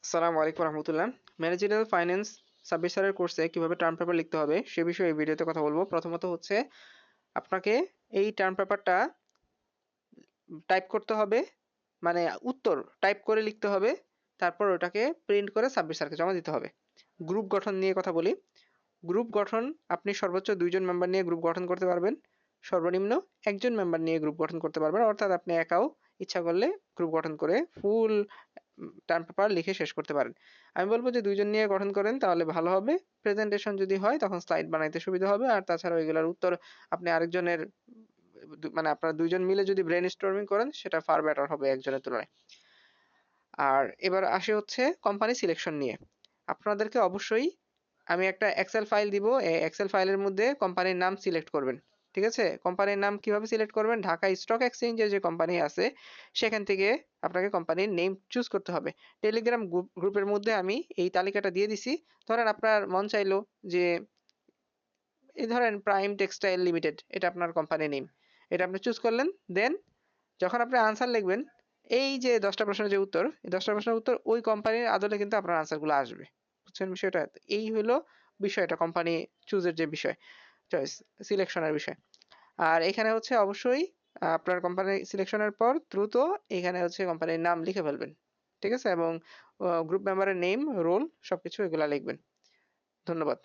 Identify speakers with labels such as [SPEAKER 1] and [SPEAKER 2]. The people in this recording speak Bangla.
[SPEAKER 1] আসসালামু আলাইকুম রহমতুল্লাহ। ম্যানেজারিয়াল ফাইন্যান্স সাব্বির কোর্সে কিভাবে টার্ম পেপার লিখতে হবে সে বিষয়ে এই ভিডিওতে কথা বলবো। প্রথমত হচ্ছে আপনাকে এই টার্ম পেপারটা টাইপ করতে হবে, মানে উত্তর টাইপ করে লিখতে হবে। তারপর ওটাকে প্রিন্ট করে সাব্বির স্যারকে জমা দিতে হবে। গ্রুপ গঠন নিয়ে কথা বলি। গ্রুপ গঠন আপনি সর্বোচ্চ ২ জন মেম্বার নিয়ে গ্রুপ গঠন করতে পারবেন। সর্বনিম্ন ১ জন মেম্বার নিয়ে গ্রুপ গঠন করতে পারবেন। অর্থাৎ আপনি একাও ইচ্ছা করলে গ্রুপ গঠন করে ফুল টার্ম পেপার লিখে শেষ করতে পারেন। আমি বলব যে ২ জন নিয়ে গঠন করেন তাহলে ভালো হবে। প্রেজেন্টেশন যদি হয় তখন স্লাইড বানাইতে সুবিধা হবে। আর তাছাড়াও এগুলার উত্তর আপনি আরেকজনের মানে আপনারা ২ জন মিলে যদি ব্রেইনস্টর্মিং করেন সেটা ফার বেটার হবে একজনের তুলনায়। আর এবার আসি হচ্ছে কোম্পানি সিলেকশন নিয়ে। আপনাদেরকে অবশ্যই আমি একটা এক্সেল ফাইল দিব। এই এক্সেল ফাইলের মধ্যে কোম্পানির নাম সিলেক্ট করবেন। ঠিক আছে? কোম্পানির নাম কিভাবে সিলেক্ট করবেন? ঢাকা স্টক এক্সচেঞ্জে যে কোম্পানি আছে সেখান থেকে আপনাকে কোম্পানির নেম চুজ করতে হবে। টেলিগ্রাম গ্রুপের মধ্যে আমি এই তালিকাটা দিয়ে দিছি। ধরেন আপনার মন চাইলো যে এই ধরেন প্রাইম টেক্সটাইল লিমিটেড, এটা আপনার কোম্পানি নেম। এটা আপনি চুজ করলেন। দেন যখন আপনি আনসার লিখবেন, এই যে ১০টা প্রশ্নের যে উত্তর, এই ১০টা প্রশ্নের উত্তর ওই কোম্পানির আদলে কিন্তু আপনার আনসারগুলো আসবে। বুঝছেন বিষয়টা? তো এই হলো বিষয়টা, কোম্পানি চুজের যে বিষয়, চয়েস সিলেকশনের বিষয়। আর এখানে হচ্ছে অবশ্যই আপনার কোম্পানি সিলেকশনের পর দ্রুত এখানে হচ্ছে কোম্পানির নাম লিখে ফেলবেন। ঠিক আছে? এবং গ্রুপ মেম্বারের নেম, রোল সবকিছু এগুলা লিখবেন। ধন্যবাদ।